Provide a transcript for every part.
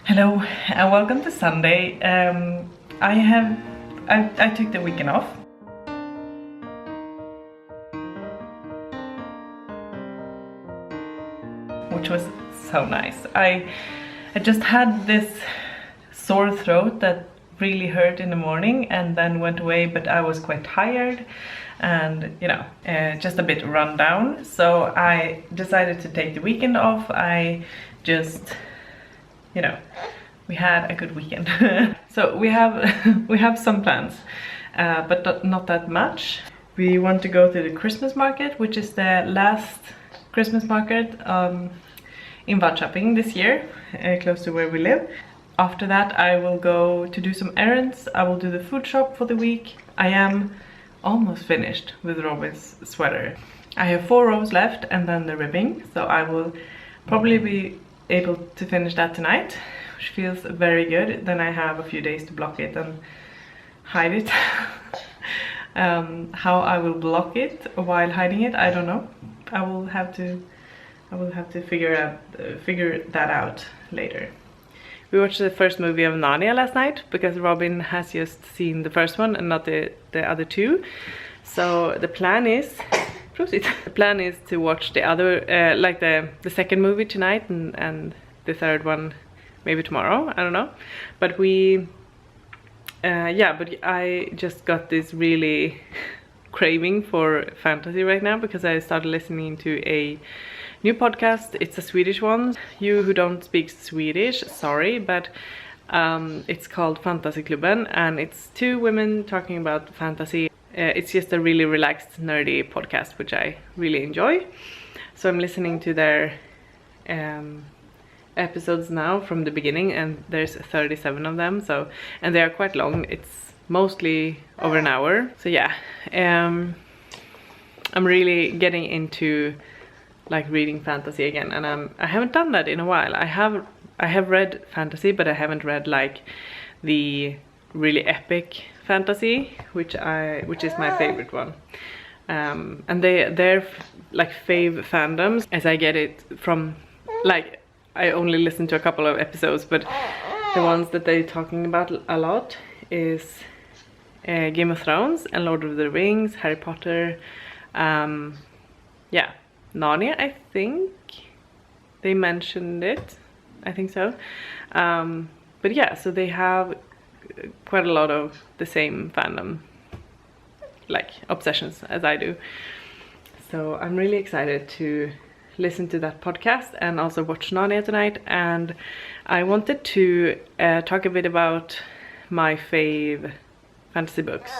Hello and welcome to Sunday. I took the weekend off. Which was so nice. I just had this sore throat that really hurt in the morning and then went away, but I was quite tired and just a bit run down. So I decided to take the weekend off. I just we had a good weekend. So we have some plans, but not that much. We want to go to the Christmas market, which is the last Christmas market in Vadköping this year, close to where we live. After that I will go to do some errands. I will do the food shop for the week. I am almost finished with Robin's sweater. I have 4 rows left and then the ribbing, so I will probably be able to finish that tonight, which feels very good. Then I have a few days to block it and hide it. How I will block it while hiding it, I don't know. I will have to figure that out later. We watched the first movie of Narnia last night because Robin has just seen the first one and not the other two. So the plan is to watch the other, like the second movie tonight and the third one maybe tomorrow. I don't know. But but I just got this really craving for fantasy right now because I started listening to a new podcast. It's a Swedish one. You who don't speak Swedish, sorry, but it's called Fantasyklubben and it's 2 women talking about fantasy. It's just a really relaxed, nerdy podcast, which I really enjoy. So I'm listening to their episodes now from the beginning, and there's 37 of them. So, and they are quite long. It's mostly over an hour. So yeah, I'm really getting into like reading fantasy again, and I haven't done that in a while. I have read fantasy, but I haven't read like the really epic fantasy, which is my favorite one. And they're like fave fandoms, as I get it from, like, I only listened to a couple of episodes, but the ones that they're talking about a lot is Game of Thrones and Lord of the Rings, Harry Potter, yeah, Narnia, I think they mentioned it, I think so. But yeah, so they have quite a lot of the same fandom, like obsessions, as I do. So I'm really excited to listen to that podcast and also watch Narnia tonight. And I wanted to talk a bit about my fave fantasy books.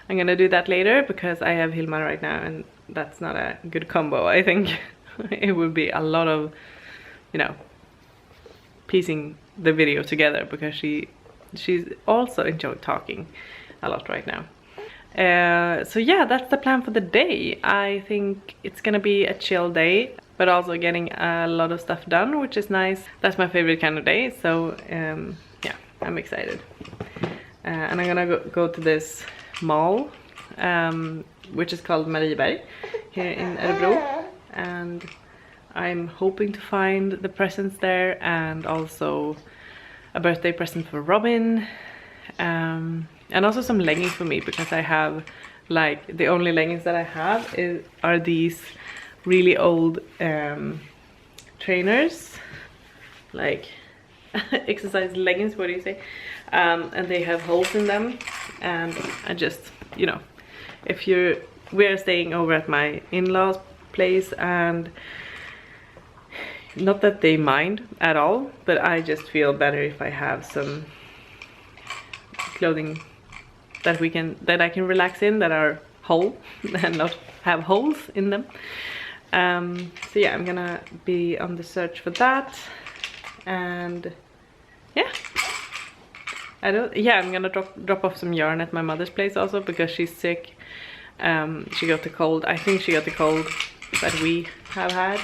I'm gonna do that later because I have Hilma right now and that's not a good combo, I think. It would be a lot of, piecing the video together because she's also enjoyed talking a lot right now. So yeah, that's the plan for the day. I think it's gonna be a chill day, but also getting a lot of stuff done, which is nice. That's my favorite kind of day. So yeah, I'm excited. And I'm gonna go to this mall, which is called Marieberg here in Örebro, and I'm hoping to find the presents there and also a birthday present for Robin, and also some leggings for me because I have, like, the only leggings that I have are these really old trainers, like exercise leggings, what do you say, and they have holes in them, and I just, if we are staying over at my in-laws place, and not that they mind at all, but I just feel better if I have some clothing that I can relax in, that are whole and not have holes in them. So yeah, I'm gonna be on the search for that, and yeah, I'm gonna drop off some yarn at my mother's place also because she's sick. She got the cold. I think she got the cold that we have had,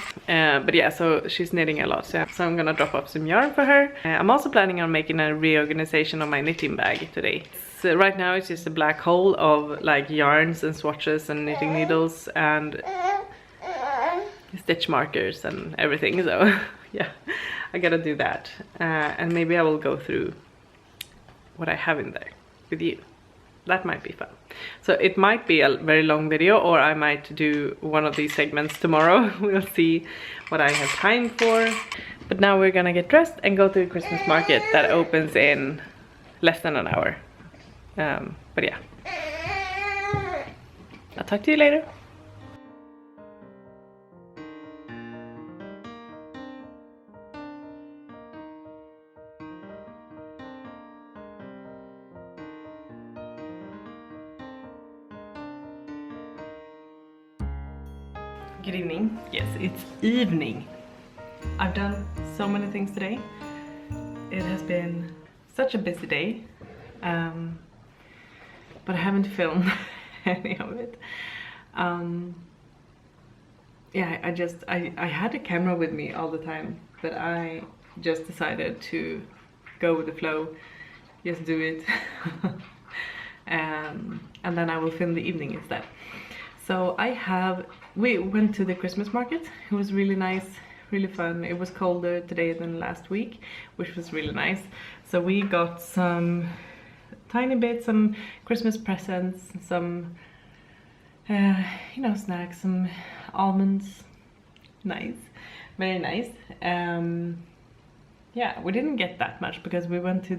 but yeah, so she's knitting a lot, so I'm gonna drop off some yarn for her. I'm also planning on making a reorganization of my knitting bag today. So right now it's just a black hole of like yarns and swatches and knitting needles and stitch markers and everything, so yeah, I gotta do that. And maybe I will go through what I have in there with you. That might be fun. So it might be a very long video, or I might do one of these segments tomorrow. We'll see what I have time for. But now we're gonna get dressed and go to the Christmas market that opens in less than an hour. But yeah, I'll talk to you later. Good evening. Yes, it's evening. I've done so many things today. It has been such a busy day, but I haven't filmed any of it. Yeah, I had a camera with me all the time, but I just decided to go with the flow, just do it, and then I will film the evening instead. So we went to the Christmas market. It was really nice, really fun. It was colder today than last week, which was really nice. So we got some tiny bits, some Christmas presents, some you know, snacks, some almonds. Nice, very nice. Yeah, we didn't get that much because we went to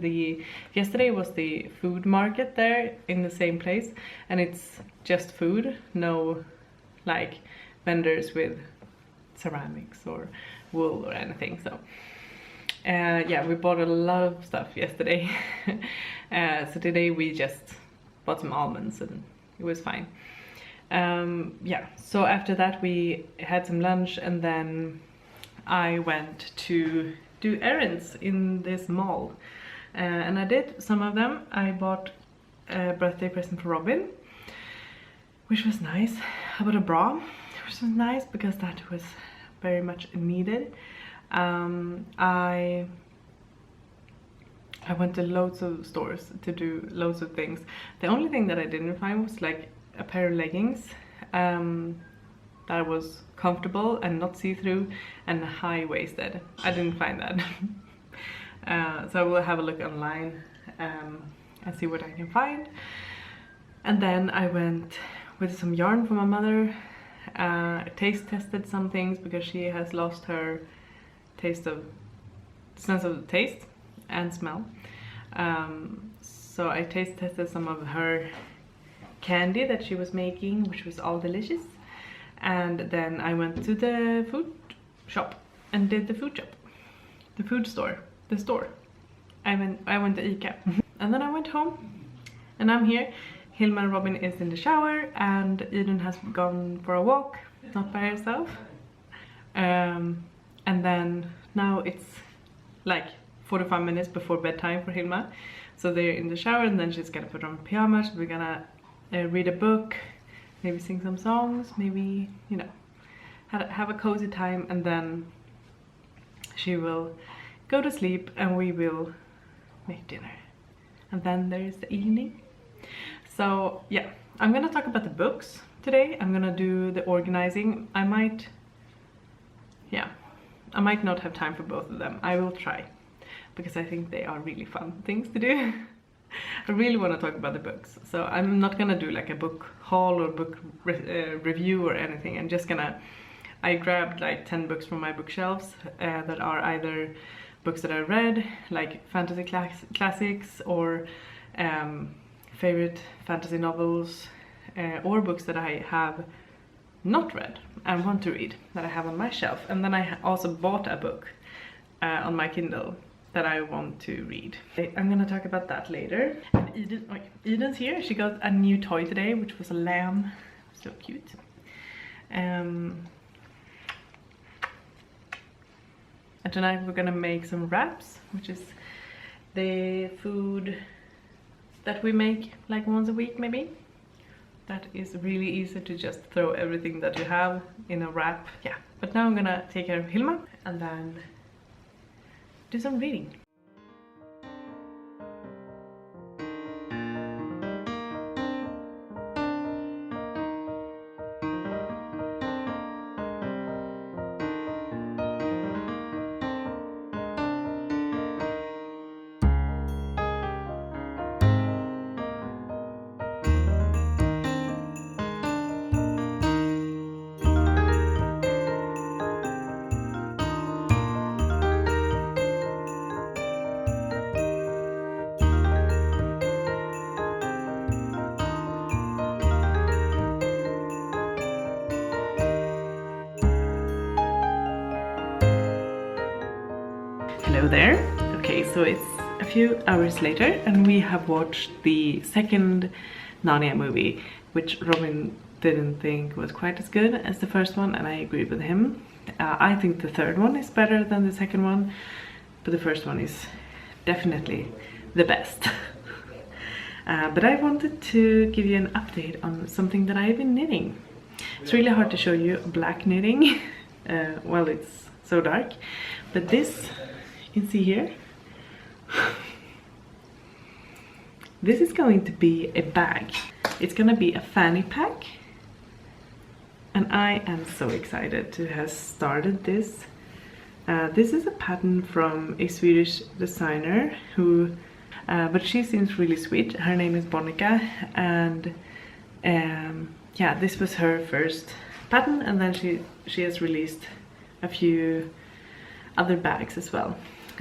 yesterday was the food market there in the same place, and it's just food, no like vendors with ceramics or wool or anything. So yeah, we bought a lot of stuff yesterday. So today we just bought some almonds and it was fine. Yeah, so after that we had some lunch, and then I went to do errands in this mall, and I did some of them. I bought a birthday present for Robin, which was nice. I bought a bra, which was nice because that was very much needed. I went to loads of stores to do loads of things. The only thing that I didn't find was like a pair of leggings that was comfortable and not see-through and high-waisted. I didn't find that. So I will have a look online and see what I can find. And then I went with some yarn for my mother. Taste tested some things because she has lost her sense of taste and smell. So I taste tested some of her candy that she was making, which was all delicious. And then I went to the food shop and did the store. I went to ICA. And then I went home and I'm here. Hilma and Robin is in the shower and Eden has gone for a walk, not by herself. And then now it's like 45 minutes before bedtime for Hilma. So they're in the shower and then she's gonna put on pajamas. We're gonna read a book, maybe sing some songs, maybe, you know, have a cozy time, and then she will go to sleep and we will make dinner. And then there's the evening. So yeah, I'm gonna talk about the books today. I'm gonna do the organizing. I might not have time for both of them. I will try, because I think they are really fun things to do. I really want to talk about the books, so I'm not gonna do like a book haul or book review or anything. I grabbed like 10 books from my bookshelves that are either books that I read, like fantasy classics, or favorite fantasy novels, or books that I have not read and want to read that I have on my shelf. And then I also bought a book on my Kindle that I want to read. I'm gonna talk about that later. Eden's here. She got a new toy today, which was a lamb. So cute. And tonight we're gonna make some wraps, which is the food that we make like once a week maybe. That is really easy to just throw everything that you have in a wrap. Yeah, but now I'm gonna take care of Hilma and then do some reading. there. Okay, so it's a few hours later and we have watched the second Narnia movie, which Robin didn't think was quite as good as the first one, and I agree with him. I think the third one is better than the second one, but the first one is definitely the best. But I wanted to give you an update on something that I've been knitting. It's really hard to show you black knitting while it's so dark, but this, you can see here, this is going to be a bag. It's gonna be a fanny pack, and I am so excited to have started this. This is a pattern from a Swedish designer who, but she seems really sweet. Her name is Bonica, and yeah, this was her first pattern, and then she has released a few other bags as well.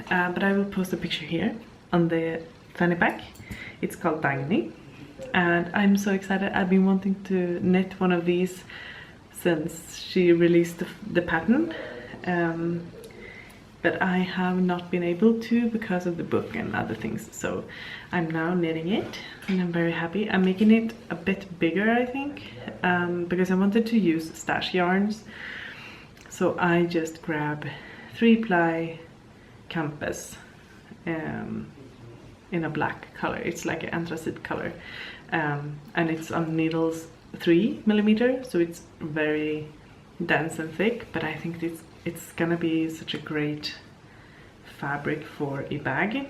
But I will post a picture here on the fanny pack. It's called Dagny, and I'm so excited. I've been wanting to knit one of these since she released the pattern, but I have not been able to because of the book and other things. So I'm now knitting it and I'm very happy. I'm making it a bit bigger, I think, because I wanted to use stash yarns. So I just grab 3-ply campus in a black color. It's like an anthracite color, and it's on needles 3mm, so it's very dense and thick, but I think it's gonna be such a great fabric for a bag.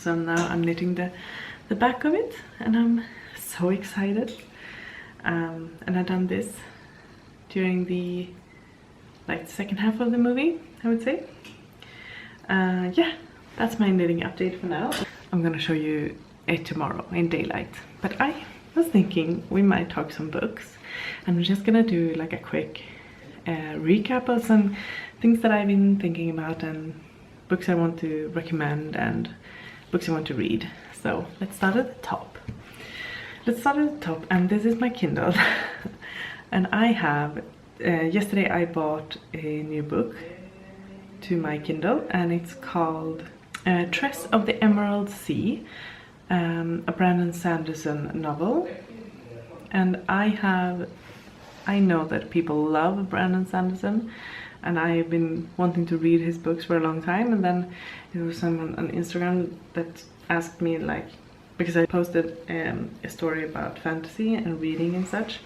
So now I'm knitting the back of it, and I'm so excited. And I've done this during the second half of the movie, I would say. Yeah, that's my knitting update for now. I'm gonna show you it tomorrow in daylight, but I was thinking we might talk some books, and I'm just gonna do like a quick recap of some things that I've been thinking about, and books I want to recommend and books I want to read. So let's start at the top. And this is my Kindle. And I have yesterday I bought a new book to my Kindle, and it's called Tress of the Emerald Sea, a Brandon Sanderson novel. And I know that people love Brandon Sanderson, and I've been wanting to read his books for a long time. And then there was someone on Instagram that asked me, like, because I posted a story about fantasy and reading and such,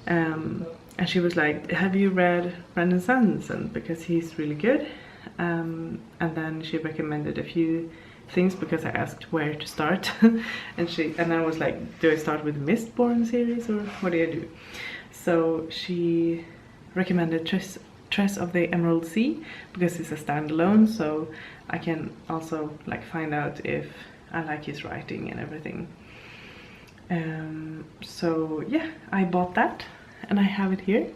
and she was like, have you read Brandon Sanderson, because he's really good. And then she recommended a few things because I asked where to start. and I was like, do I start with the Mistborn series or what do I do? So she recommended Tress of the Emerald Sea because it's a standalone, so I can also like find out if I like his writing and everything. So yeah, I bought that and I have it here,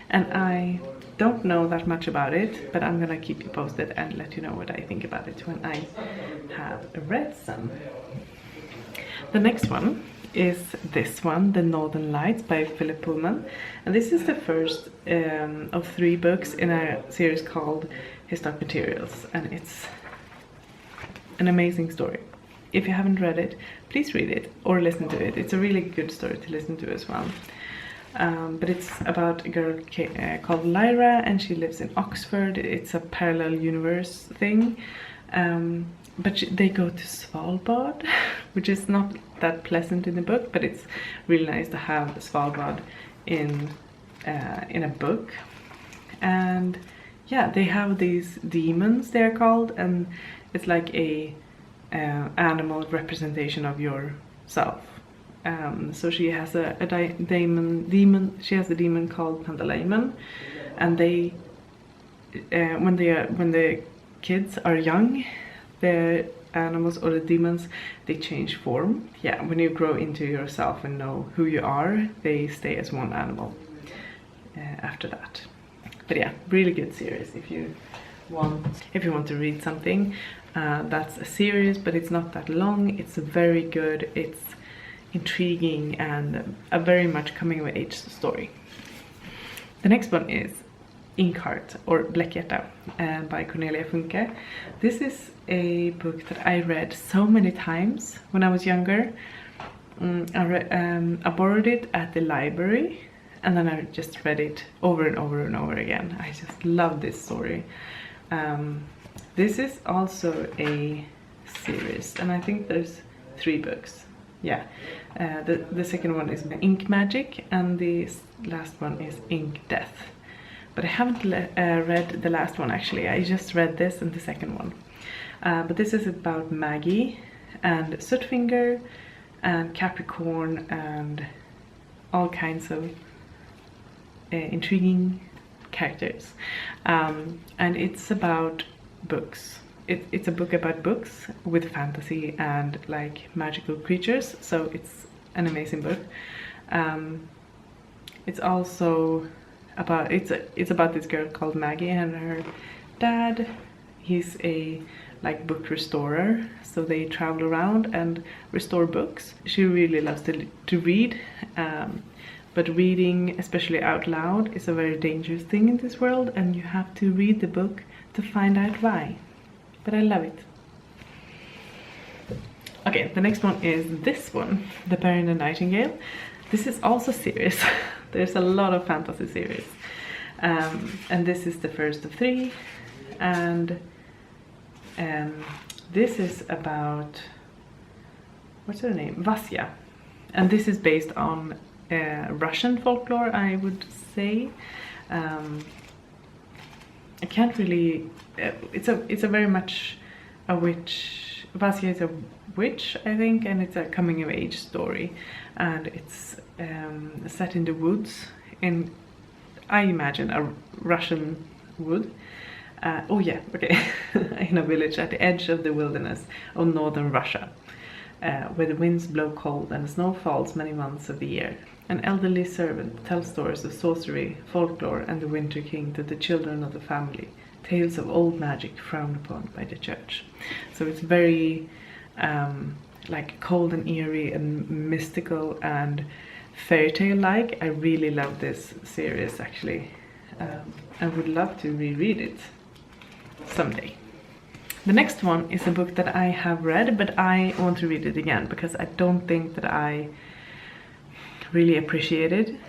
and I don't know that much about it, but I'm gonna keep you posted and let you know what I think about it when I have read some. The next one is this one, The Northern Lights by Philip Pullman, and this is the first of 3 books in a series called His Dark Materials, and it's an amazing story. If you haven't read it, please read it or listen to it. It's a really good story to listen to as well. But it's about a girl called Lyra, and she lives in Oxford. It's a parallel universe thing, but they go to Svalbard, which is not that pleasant in the book, but it's really nice to have Svalbard in a book. And yeah, they have these demons, they're called, and it's like a animal representation of yourself. So she has a demon. She has a demon called Pandalayman, and they when the kids are young, the animals or the demons, they change form. Yeah, when you grow into yourself and know who you are, they stay as one animal after that. But yeah, really good series if you want to read something that's a series, but it's not that long. It's very good. It's intriguing and a very much coming of age story. The next one is Inkheart or Bläckhjärta by Cornelia Funke. This is a book that I read so many times when I was younger. I borrowed it at the library and then I just read it over and over and over again. I just love this story. This is also a series and I think there's 3 books. Yeah, the second one is Ink Magic and the last one is Ink Death. But I haven't read the last one actually. I just read this and the second one. But this is about Maggie and Sootfinger and Capricorn and all kinds of intriguing characters. And it's about books. It's a book about books with fantasy and like magical creatures. So it's an amazing book. It's also about it's about this girl called Maggie and her dad. He's a like book restorer, so they travel around and restore books. She really loves to read, but reading, especially out loud, is a very dangerous thing in this world, and you have to read the book to find out why. But I love it. Okay, the next one is this one, The Bear and the Nightingale. This is also serious. There's a lot of fantasy series. And this is the first of 3. And this is about, what's her name? Vasya. And this is based on Russian folklore, I would say. I can't really, it's a very much a witch. Vasya is a witch, I think, and it's a coming of age story, and it's set in the woods in, I imagine, a Russian wood. Oh yeah, okay. In a village at the edge of the wilderness of northern Russia, where the winds blow cold and the snow falls many months of the year. An elderly servant tells stories of sorcery, folklore, and the Winter King to the children of the family. Tales of old magic frowned upon by the church. So it's very like cold and eerie and mystical and fairy tale like. I really love this series actually. I would love to reread it someday. The next one is a book that I have read, but I want to read it again because I don't think that I really appreciated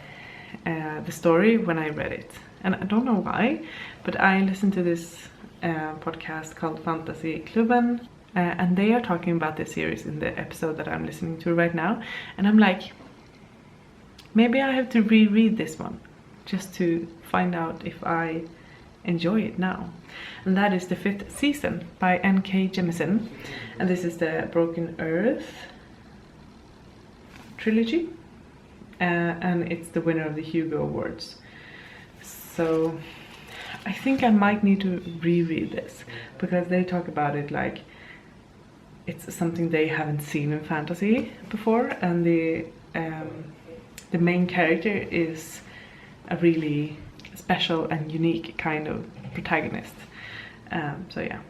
the story when I read it. And I don't know why, but I listened to this podcast called Fantasy Klubben, and they are talking about this series in the episode that I'm listening to right now. And I'm like, maybe I have to reread this one just to find out if I enjoy it now. And that is The Fifth Season by N.K. Jemisin. And this is the Broken Earth trilogy. And it's the winner of the Hugo Awards. So I think I might need to reread this because they talk about it like it's something they haven't seen in fantasy before, and the main character is a really special and unique kind of protagonist. So yeah,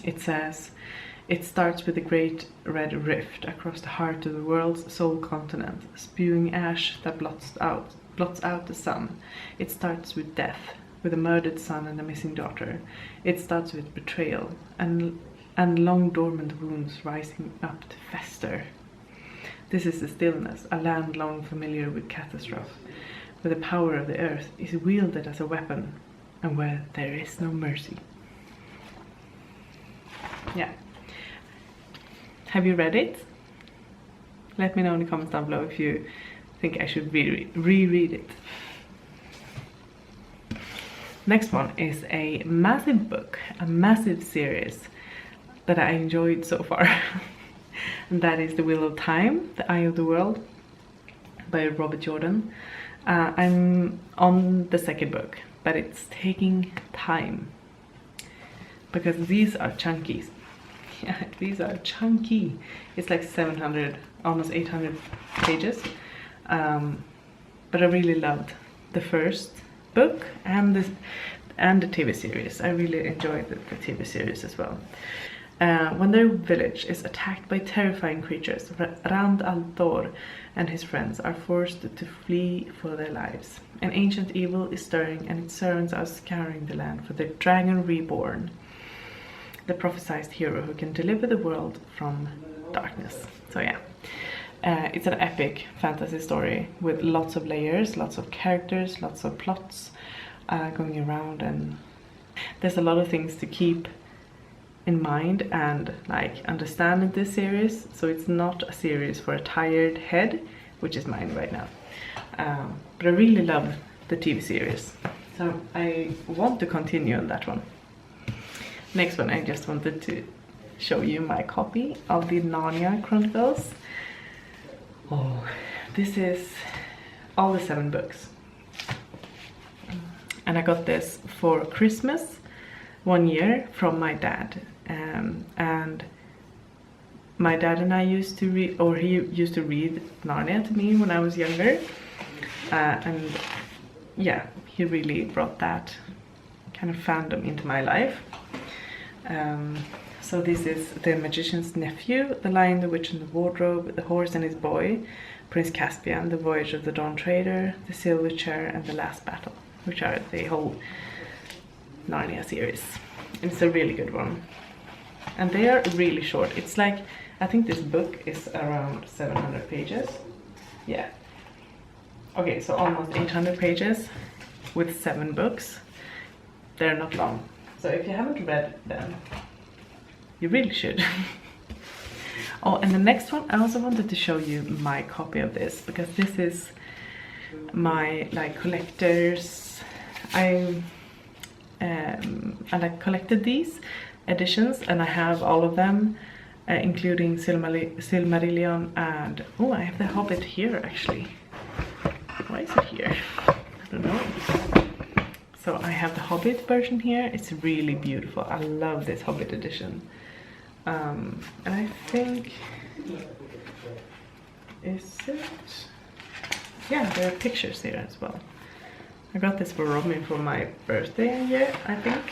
it says, it starts with a great red rift across the heart of the world's sole continent, spewing ash that blots out the sun. It starts with death, with a murdered son and a missing daughter. It starts with betrayal and long dormant wounds rising up to fester. This is the stillness, a land long familiar with catastrophe, where the power of the earth is wielded as a weapon and where there is no mercy. Yeah. Have you read it? Let me know in the comments down below if you think I should reread it. Next one is a massive book, a massive series that I enjoyed so far. And that is The Wheel of Time, The Eye of the World by Robert Jordan. I'm on the second book, but it's taking time because these are chunky. Yeah, these are chunky. It's like 700, almost 800 pages. But I really loved the first book and the TV series. I really enjoyed the TV series as well. When their village is attacked by terrifying creatures, Rand al-Thor and his friends are forced to flee for their lives. An ancient evil is stirring, and its servants are scouring the land for the dragon reborn, the prophesied hero who can deliver the world from darkness. So yeah, it's an epic fantasy story with lots of layers, lots of characters, lots of plots going around, and there's a lot of things to keep in mind and like understand in this series. So it's not a series for a tired head, which is mine right now, but I really love the TV series, so I want to continue on that one. Next one, I just wanted to show you my copy of the Narnia Chronicles. Oh, this is all the 7 books, and I got this for Christmas one year from my dad. And my dad and I used to read, or he used to read Narnia to me when I was younger, and yeah, he really brought that kind of fandom into my life. So this is The Magician's Nephew, The Lion, the Witch and the Wardrobe, The Horse and His Boy, Prince Caspian, The Voyage of the Dawn Trader, The Silver Chair, and The Last Battle, which are the whole Narnia series. And it's a really good one, and they are really short. It's like, I think this book is around 700 pages. Yeah, okay, so almost 800 pages with 7 books. They're not long, so if you haven't read them, you really should. Oh, and the next one, I also wanted to show you my copy of this, because this is my like collector's. I like collected these editions, and I have all of them, including Silmarillion, and oh, I have The Hobbit here actually. Why is it here? I don't know. So I have the Hobbit version here. It's really beautiful. I love this Hobbit edition. And I think, is it? Yeah, there are pictures here as well. I got this for Robin for my birthday year, I think.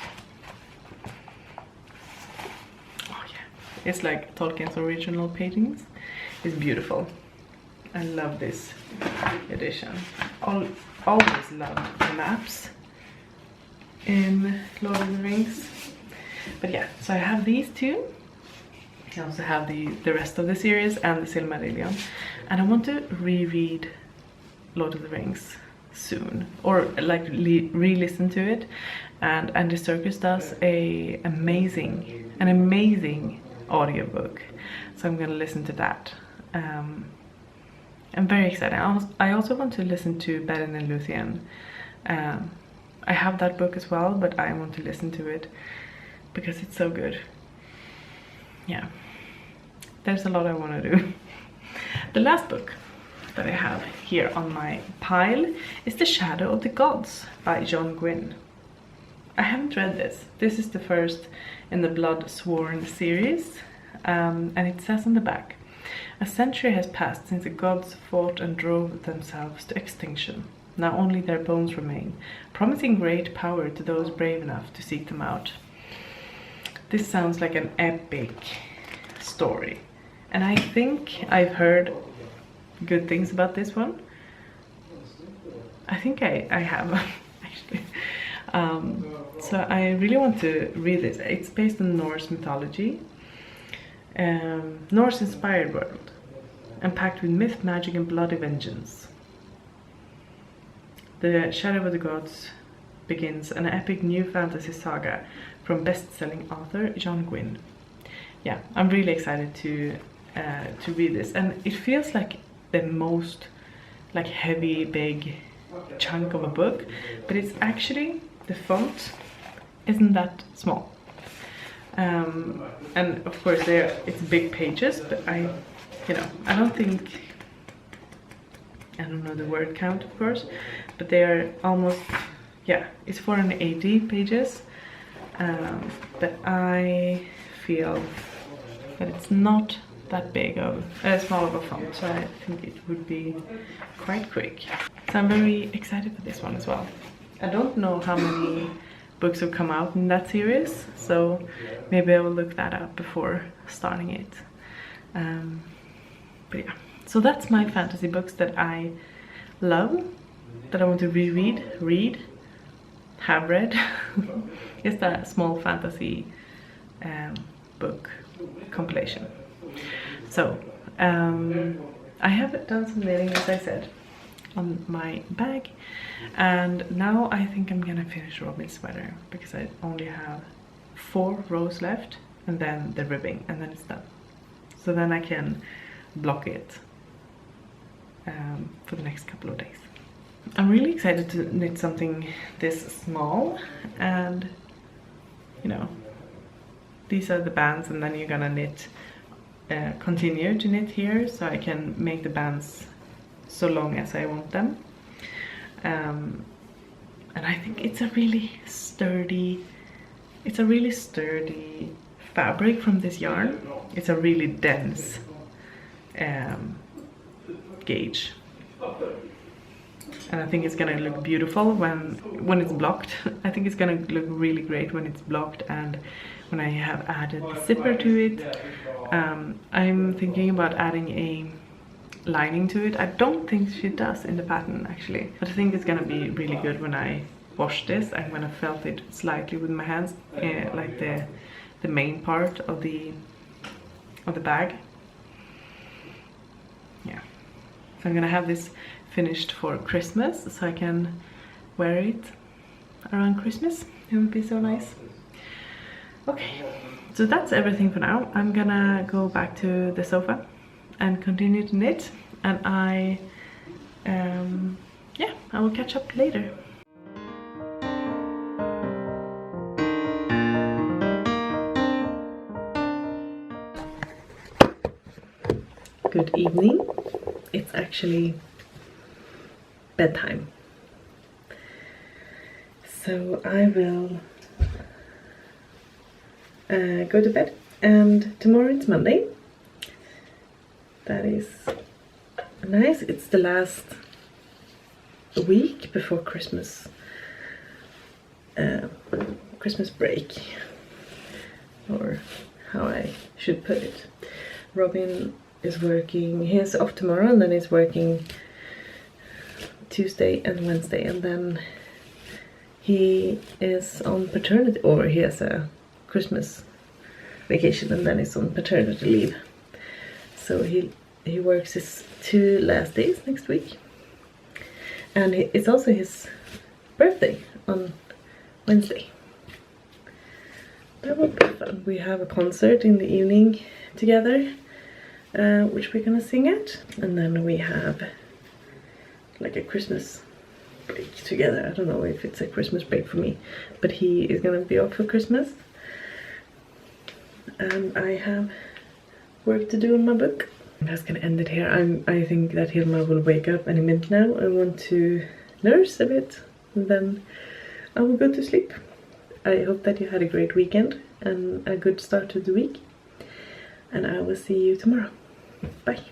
Oh yeah, it's like Tolkien's original paintings. It's beautiful. I love this edition. Always loved the maps in Lord of the Rings. But yeah, so I have these 2. I also have the rest of the series and the Silmarillion. And I want to reread Lord of the Rings soon, or like re-listen to it, and Andy Serkis does an amazing audiobook, so I'm gonna listen to that. I'm very excited. I also want to listen to Beren and Luthien. I have that book as well, but I want to listen to it because it's so good. Yeah, there's a lot I want to do. The last book that I have here on my pile is The Shadow of the Gods by John Gwynne. I haven't read this. This is the first in the Blood Sworn series, and it says on the back, a century has passed since the gods fought and drove themselves to extinction. Now only their bones remain, promising great power to those brave enough to seek them out. This sounds like an epic story, and I think I've heard good things about this one. I think I have actually. So I really want to read this. It's based on Norse mythology, Norse inspired world, and packed with myth, magic and bloody vengeance. The Shadow of the Gods begins an epic new fantasy saga from best-selling author John Gwynne. Yeah, I'm really excited to read this, and it feels like the most like heavy, big chunk of a book, but it's actually, the font isn't that small. And of course it's big pages, but I don't know the word count, of course, but they are almost, yeah, it's 480 pages, but I feel that it's not that big of small of a font, so I think it would be quite quick. So I'm very excited for this one as well. I don't know how many books will come out in that series, so maybe I will look that up before starting it. But yeah, so that's my fantasy books that I love, that I want to read, have read. Just a small fantasy book compilation. So I have done some knitting, as I said, on my bag, and now I think I'm gonna finish Robin's sweater because I only have 4 rows left, and then the ribbing, and then it's done. So then I can block it for the next couple of days. I'm really excited to knit something this small, and you know, these are the bands, and then you're gonna knit, continue to knit here, so I can make the bands so long as I want them. And I think it's a really sturdy fabric from this yarn. It's a really dense gauge, and I think it's gonna look beautiful when it's blocked. I think it's gonna look really great when it's blocked, and when I have added the zipper to it. I'm thinking about adding a lining to it. I don't think she does in the pattern actually, but I think it's gonna be really good when I wash this and when I felt it slightly with my hands, like the main part of the bag. Yeah, so I'm gonna have this finished for Christmas, so I can wear it around Christmas. It would be so nice. Okay, so that's everything for now. I'm gonna go back to the sofa and continue to knit, and yeah, I will catch up later. Good evening. It's actually bedtime, so I will go to bed, and tomorrow it's Monday. That is nice. It's the last week before Christmas break, or how I should put it. Robin is working, he is off tomorrow, and then he's working Tuesday and Wednesday, and then he is on paternity, or he has a Christmas vacation, and then he's on paternity leave. So he works his 2 last days next week, and it's also his birthday on Wednesday. That will be fun. We have a concert in the evening together, which we're gonna sing at, and then we have like a Christmas break together. I don't know if it's a Christmas break for me, but he is gonna be off for Christmas, and I have work to do on my book. I'm just gonna end it here. I think that Hilma will wake up any minute now. I want to nurse a bit, and then I will go to sleep. I hope that you had a great weekend and a good start to the week, and I will see you tomorrow. Bye.